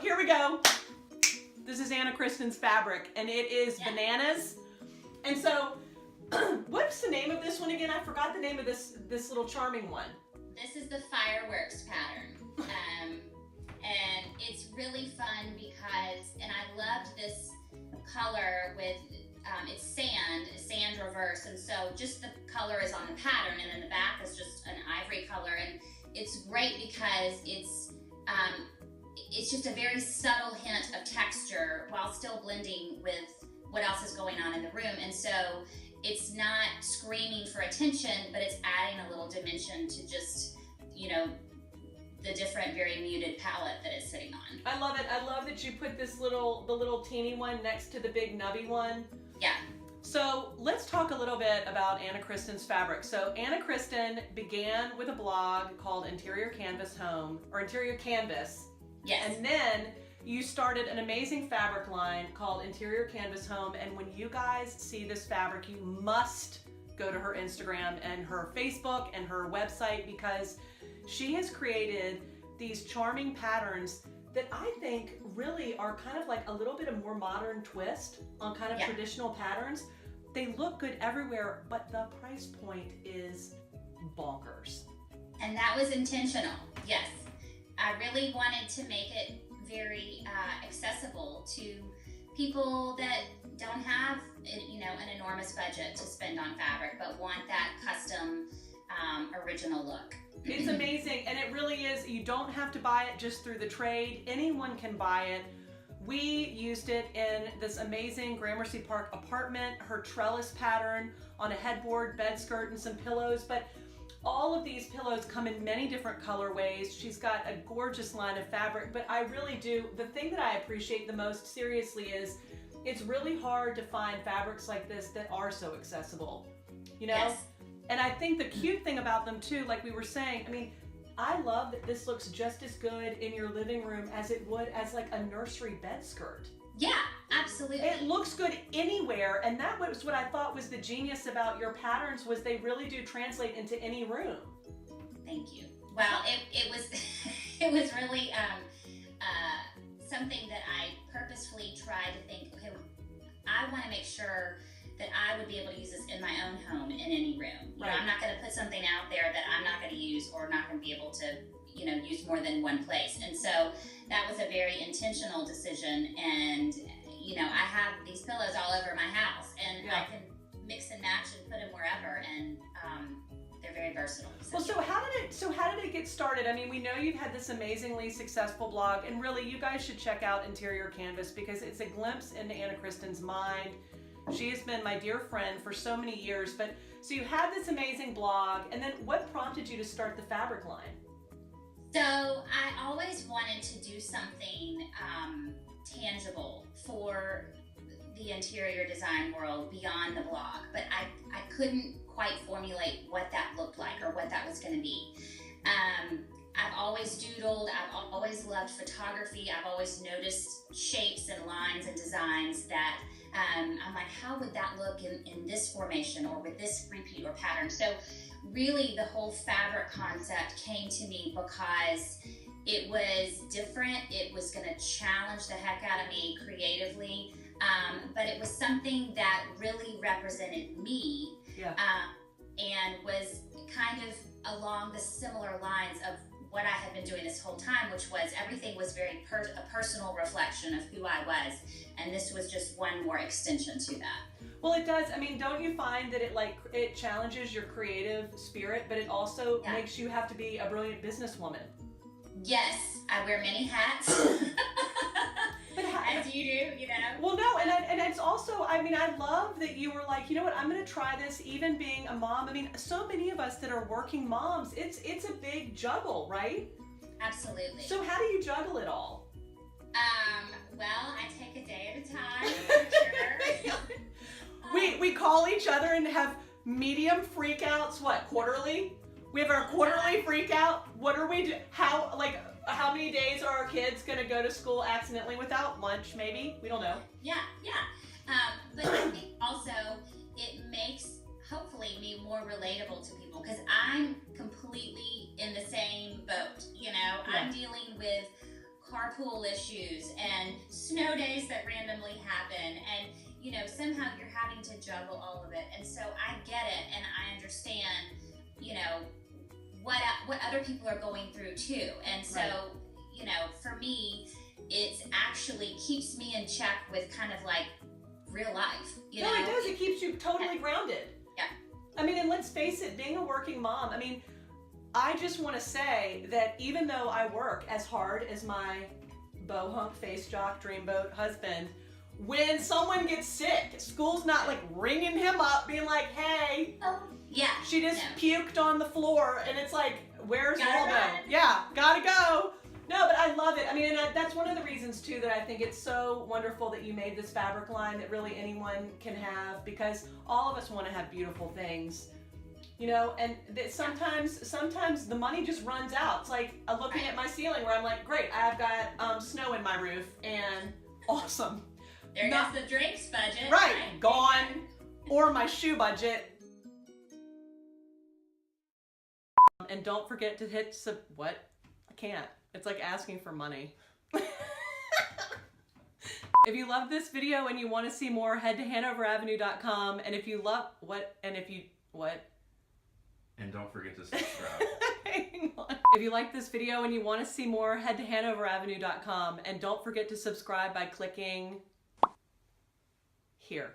here we go. This is Anna Kristin's fabric, and it is bananas. And so, what's the name of this one again? I forgot the name of this little charming one. This is the fireworks pattern. And it's really fun because, and I loved this color with, it's sand reverse. And so just the color is on the pattern, and then the back is just an ivory color. And it's great because it's just a very subtle hint of texture while still blending with what else is going on in the room. And so it's not screaming for attention, but it's adding a little dimension to just, you know, the different, very muted palette that it's sitting on. I love it. I love that you put the little teeny one next to the big nubby one. Yeah. So let's talk a little bit about Anna Kristin's fabric. So Anna Kristin began with a blog called Interior Canvas Home, or Interior Canvas. Yes. And then you started an amazing fabric line called Interior Canvas Home. And when you guys see this fabric, you must go to her Instagram and her Facebook and her website, because she has created these charming patterns that I think really are kind of like a little bit of more modern twist on kind of traditional patterns. They look good everywhere, but the price point is bonkers. And that was intentional, yes. I really wanted to make it very accessible to people that don't have, you know, an enormous budget to spend on fabric, but want that custom original look. It's amazing, and it really is. You don't have to buy it just through the trade. Anyone can buy it. We used it in this amazing Gramercy Park apartment, her trellis pattern on a headboard, bed skirt, and some pillows. But all of these pillows come in many different colorways. She's got a gorgeous line of fabric, but I really do. The thing that I appreciate the most, seriously, is it's really hard to find fabrics like this that are so accessible, you know? Yes. And I think the cute thing about them too, like we were saying, I mean, I love that this looks just as good in your living room as it would as like a nursery bed skirt. Yeah, absolutely. It looks good anywhere, and that was what I thought was the genius about your patterns, was they really do translate into any room. Thank you. Well, it was it was really something that I purposefully tried to think, okay, I want to make sure that I would be able to use this in my own home in any room. You know, I'm not going to put something out there that I'm not going to use or not going to be able to, you know, use more than one place. And so that was a very intentional decision. And, you know, I have these pillows all over my house, and I can mix and match and put them wherever. And they're very versatile. Well, so how did it get started? I mean, we know you've had this amazingly successful blog, and really you guys should check out Interior Canvas, because it's a glimpse into Anna Kristin's mind. She has been my dear friend for so many years. But so you had this amazing blog, and then what prompted you to start the fabric line? So I always wanted to do something tangible for the interior design world beyond the blog, but I couldn't quite formulate what that looked like or what that was going to be. I've always doodled, I've always loved photography, I've always noticed shapes and lines and designs that I'm like, how would that look in this formation or with this repeat or pattern? So really the whole fabric concept came to me because it was different, it was going to challenge the heck out of me creatively, but it was something that really represented me and was kind of along the similar lines of what I had been doing this whole time, which was everything was very a personal reflection of who I was, and this was just one more extension to that. Well, it does. I mean, don't you find that it challenges your creative spirit, but it also makes you have to be a brilliant businesswoman? Yes, I wear many hats. But as you do, you know. Well, no, and it's also, I mean, I love that you were like, you know what, I'm going to try this, even being a mom. I mean, so many of us that are working moms, it's a big juggle, right? Absolutely. So how do you juggle it all? Well, I take a day at a time, for sure. We call each other and have medium freakouts, what, quarterly? We have our quarterly freakout. What are we doing? How many days are our kids going to go to school accidentally without lunch, maybe? We don't know. Yeah. But I think also it makes, hopefully, me more relatable to people, because I'm completely in the same boat. You know, I'm dealing with carpool issues and snow days that randomly happen, and you know, somehow you're having to juggle all of it. And so I get it, and I understand, you know, what other people are going through too. And so, Right. you know, for me, it's actually keeps me in check with kind of like real life. You know, it does. It keeps you totally grounded. Yeah. I mean, and let's face it, being a working mom, I mean, I just want to say that even though I work as hard as my bohunk, face jock, dreamboat husband, when someone gets sick, school's not like ringing him up being like, hey, oh, yeah, she just puked on the floor, and it's like, where's Gotta Waldo? run. Yeah, gotta go. No, but I love it. I mean, and that's one of the reasons too that I think it's so wonderful that you made this fabric line that really anyone can have, because all of us want to have beautiful things, you know. And sometimes the money just runs out. It's like looking at my ceiling where I'm like, great, I've got snow in my roof, and awesome. There goes the drinks budget. Right, gone, or my shoe budget. And don't forget to hit what? I can't. It's like asking for money. If you love this video and you want to see more, head to HanoverAvenue.com. And if you love And don't forget to subscribe. Hang on. If you like this video and you want to see more, head to HanoverAvenue.com. And don't forget to subscribe by clicking here.